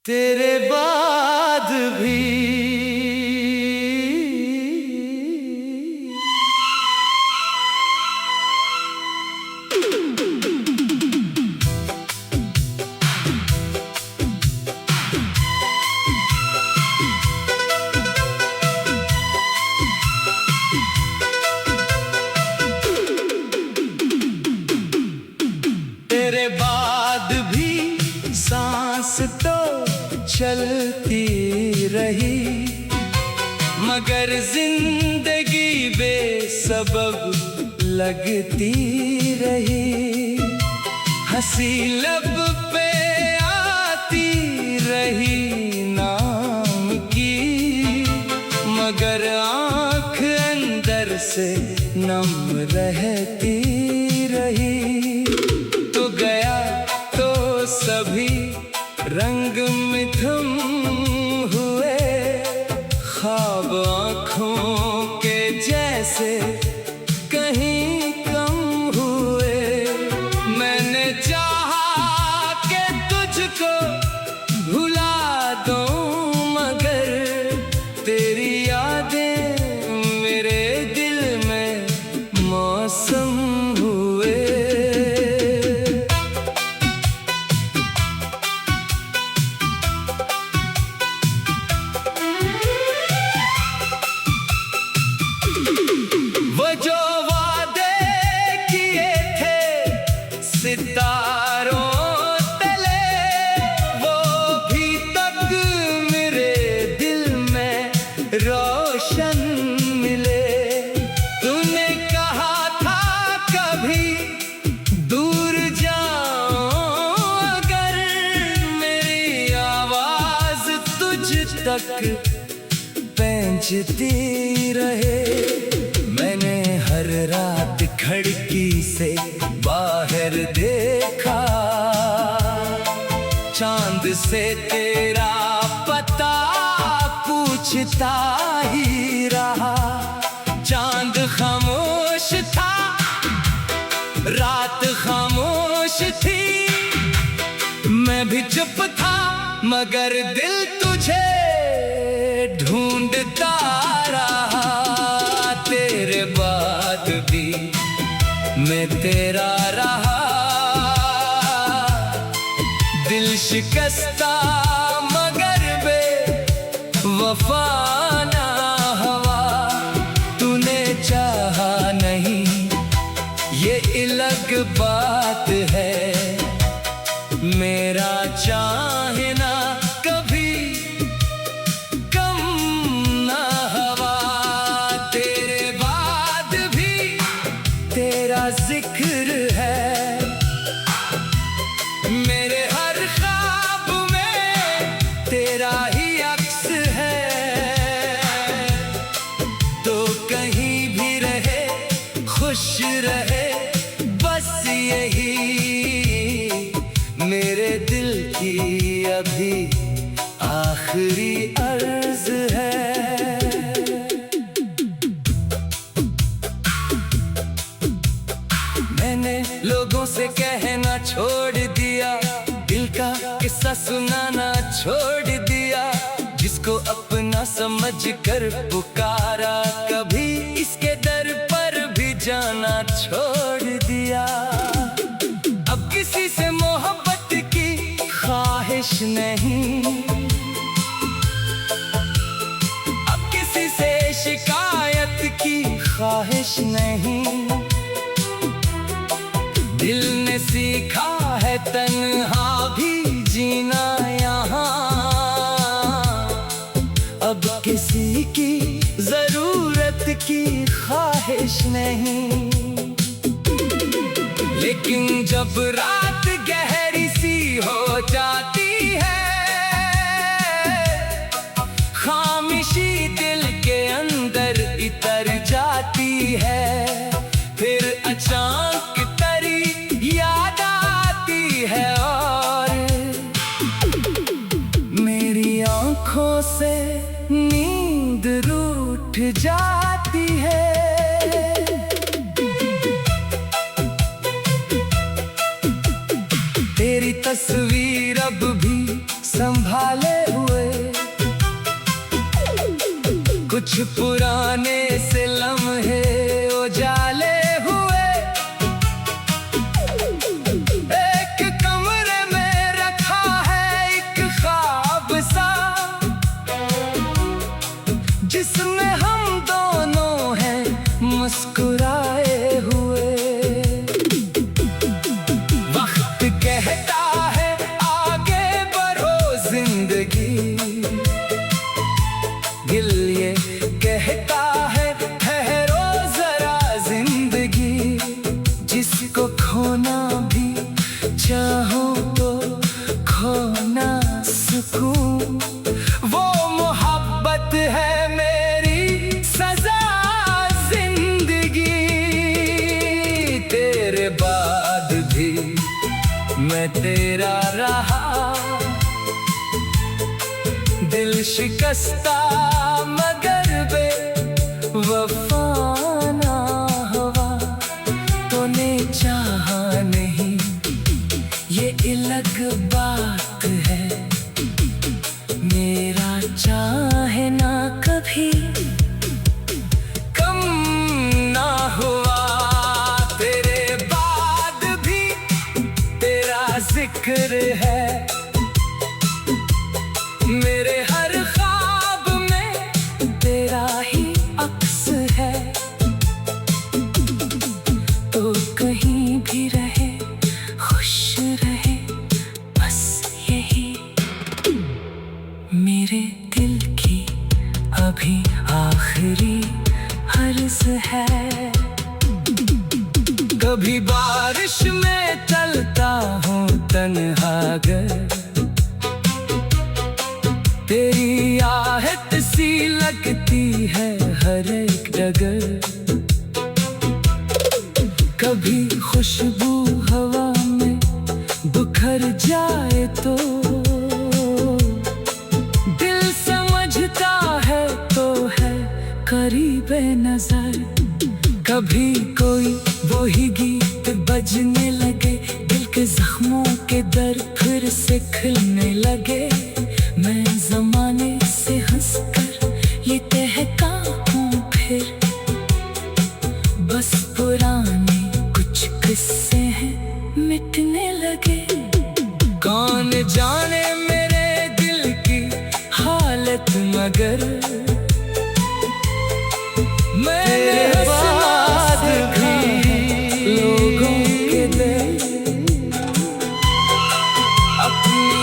तेरे बाद भी तेरे बाद भी सांस तो चलती रही, मगर जिंदगी बेसबब लगती रही। हंसी लब पे आती रही नाम की, मगर आँख अंदर से नम रहती रही। तो गया तो सभी रंग मिथुन हुए, ख्वाब आँखों के जैसे कहीं कम हुए। मैंने चाहा कि तुझको भुला दूं, मगर तेरी यादें मेरे दिल में मौसम हुए। वो जो वादे किए थे सितारों तले, वो भी तक मेरे दिल में रोशन मिले। तूने कहा था कभी दूर जाऊं अगर, मेरी आवाज तुझ तक पहुंचती रहे। मैंने हर रात खिड़की से बाहर देखा, चांद से तेरा पता पूछता ही रहा। चांद खामोश था, रात खामोश थी, मैं भी चुप था, मगर दिल तुझे ढूंढता रहा। तेरे बाद भी मैं तेरा रहा, दिल शिकस्ता मगर बेवफा ना हुआ। तूने चाहा नहीं ये अलग बात है, मेरा चाहना कभी कम ना हुआ। तेरे बाद भी तेरा जिक्र है, मेरे हर ख्वाब में तेरा ही अक्स है। तो कहीं भी रहे खुश रहे, बस यही मेरे दिल की अभी आखिरी अर्ज है। मैंने लोगों से कहना छोड़ दिया, दिल का किस्सा सुनाना छोड़ दिया। जिसको अपना समझ कर पुकारा, कभी इसके दर पर भी जाना छोड़ दिया। अब किसी से मोहब्बत की ख्वाहिश नहीं, अब किसी से शिकायत की ख्वाहिश नहीं। दिल ने सीखा है तन्हा भी जीना यहाँ, अब किसी की जरूरत की ख्वाहिश नहीं। लेकिन जब रात गहरी सी हो जाती है, खामोशी दिल के अंदर इतर जाती है। फिर अचानक तेरी याद आती है और मेरी आंखों से नींद रूठ जाती है। तेरी तस्वीर अब भी संभाले हुए, कुछ पुराने से लम्हे उजाले हुए। एक कमरे में रखा है एक ख्वाब सा, जिसमें हम दोनों हैं मुस्कुराए हुए। वक्त कहता है आगे बढ़ो जिंदगी, दिल ये कहता है ठहरो जरा जिंदगी। जिसको खोना भी चाहो तो खोना सुकून, वो मोहब्बत है मेरी सजा जिंदगी। तेरे बाद भी मैं तेरा रहा, दिल शिकस्ता मगर बेवफा ना हुआ। तूने चाहा नहीं ये अलग बात है, मेरा चाहे ना कभी कम ना हुआ। तेरे बाद भी तेरा जिक्र है, मेरे हर ख्वाब में तेरा ही अक्स है। तो कहीं भी रहे खुश रहे बस यही मेरे दिल की अभी आखिरी अर्ज है। कभी बारिश में चलता हूँ तन्हागर, तेरी आहट सी लगती है हर एक डगर। कभी खुशबू हवा में बुखर जाए तो दिल समझता है तो है करीबे नजर। कभी कोई वही गीत बजने लगे, दिल के जख्मों के दर्द फिर से खिलने लगे। मैं जमाने से हंसकर ये कहता हूँ फिर, बस पुराने कुछ किस्से हैं मिटने लगे। कौन जाने मेरे दिल की हालत मगर मैंने हंसना सीखा लोगों के दिल अपनी।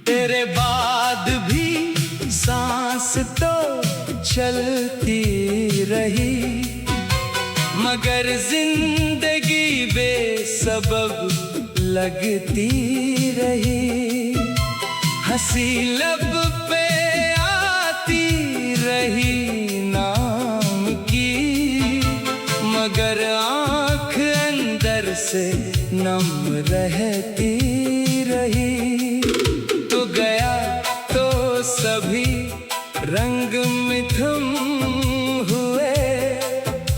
तेरे बाद भी सांस तो चलती रही, मगर जिंदगी बेसबब लगती रही। हंसी लब पे आती रही नाम की, मगर आँख अंदर से नम रहती रही। तो गया तो सभी रंग मिथुन हुए,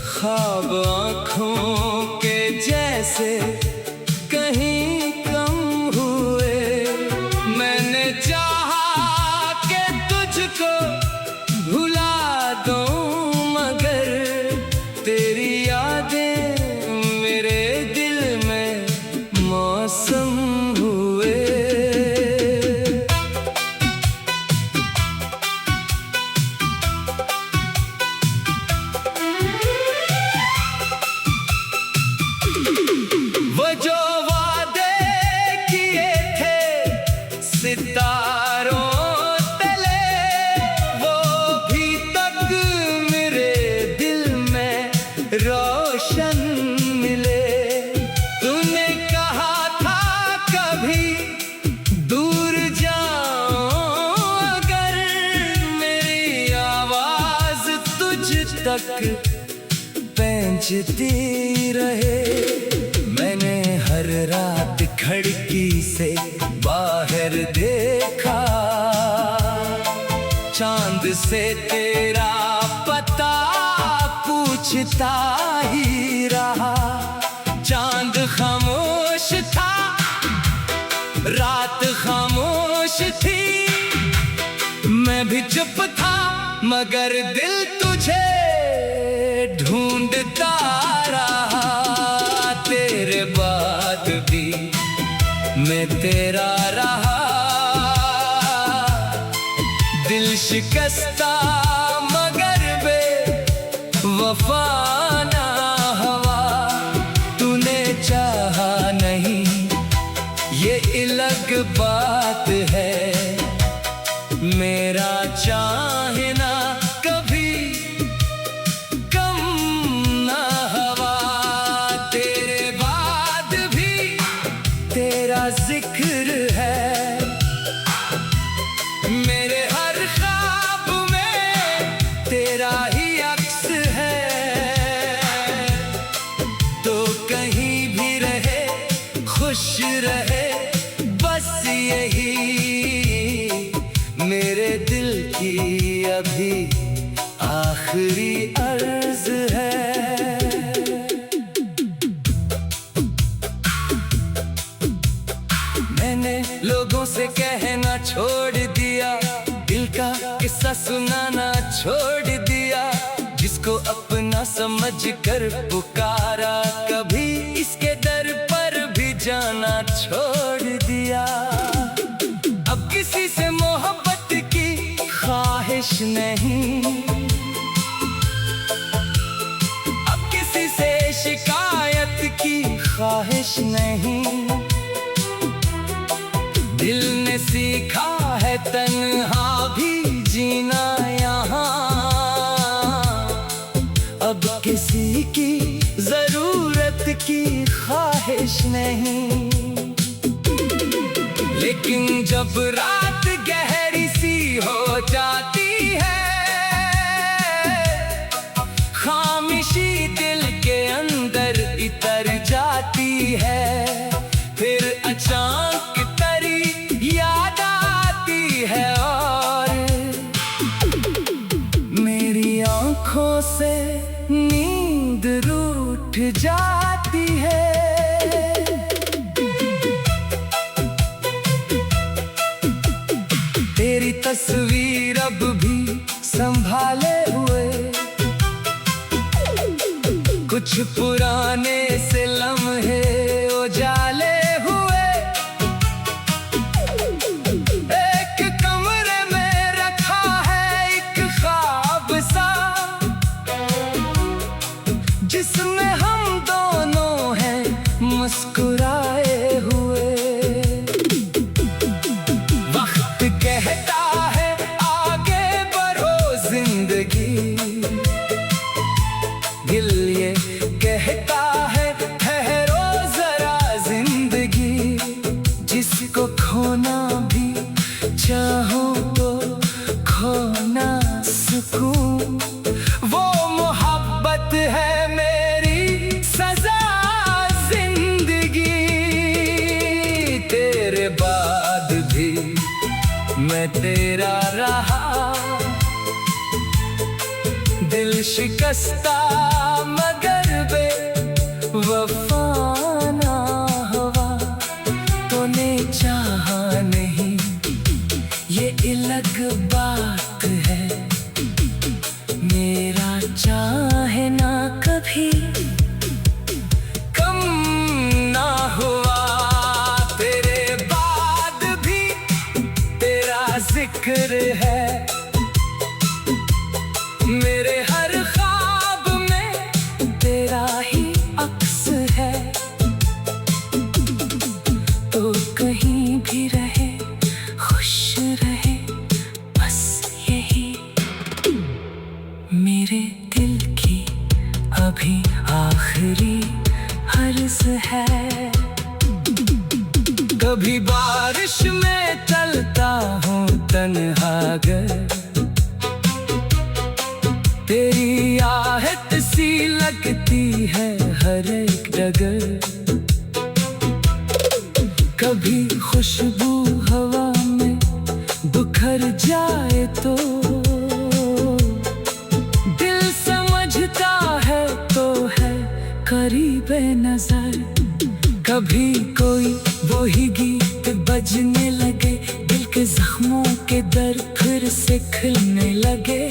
ख्वाब आँखों के जैसे कहीं कम हुए। मैंने चाहा कि तुझको भुला दूं, मगर तेरी यादें मेरे दिल में मौसम हुए। वो जो वादे किए थे सितारों तले, वो भी तक मेरे दिल में रोशन मिले। तूने कहा था कभी दूर जाऊं अगर, मेरी आवाज तुझ तक पहुंचती रहे। मैंने हर रात खिड़की से बाहर देखा, चांद से तेरा पता पूछता ही रहा। चांद खामोश था, रात खामोश थी, मैं भी चुप था, मगर दिल तुझे ढूंढता रहा। तेरे बाद भी मैं तेरा रहा, दिल शिकस्ता मगर बेवफा ना हुआ। तूने चाहा नहीं ये अलग बात है, मेरा चाहना कभी कम ना हुआ। तेरे बाद भी तेरा जिक्र है, मेरे हर ख्वाब में तेरा ही अक्स है। तो कहीं भी रहे खुश रहे, बस यही मेरे दिल की अभी आखिरी अर्ज है। मैंने लोगों से कहना छोड़ दिया, दिल का किस्सा सुनाना छोड़ दिया। जिसको अपना समझ कर पुकारा, कभी इसके दर पर भी जाना छोड़ दिया। अब किसी से मोहब्बत की ख्वाहिश नहीं, अब किसी से शिकायत की ख्वाहिश नहीं। दिल ने सीखा है तन्हा भी जीना यहाँ, अब किसी की जरूरत की ख्वाहिश नहीं। लेकिन जब रात गहरी सी हो जाती है, खामोशी दिल के अंदर इतर जाती है, फिर अचानक तेरी याद आती है और मेरी आंखों से नींद रूठ जाती है। तेरी तस्वीर अब भी संभाले हुए, कुछ पुराने से लम्हे उजाले हुए, एक कमरे में रखा है एक ख्वाब सा, जिसमें हम दोनों हैं मुस्कुराए हुए। वक्त कहता है आगे बढ़ो जिंदगी, दिल ये कहता है ठहरो जरा जिंदगी। जिसको खोना भी चाहो तो खोना सुकून, वो मोहब्बत है मेरी सजा जिंदगी। तेरे बाद भी मैं तेरा रहा, दिल शिकस्ता मगर बेवफा ना हुआ। तूने चाहा नहीं ये अलग बात है, मेरा चाहना कभी कम ना हुआ। तेरे बाद भी तेरा जिक्र है, मेरे हर ख्वाब में तेरा ही अक्स है। तो कहीं भी रहे खुश रहे, बस यही मेरे दिल की अभी आखिरी अर्ज है। कभी बारिश में चलता हूँ तन्हागर, तेरी आहट सी लगती है हर एक डगर। कभी खुशबू हवा में बिखर जाए तो दिल समझता है तो है करीबे नजर। कभी कोई वही गीत बजने लगे, दिल के जख्मों के दर फिर से खिलने लगे।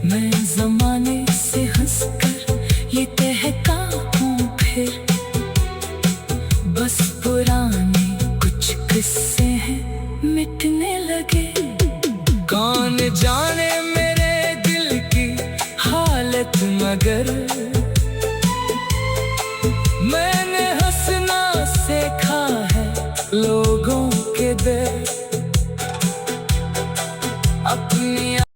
मैं जमाने से हंसकर ये कहता हूँ फिर, बस पुराने कुछ किस्से हैं मिटने लगे। कौन जाने मेरे दिल की हालत, मगर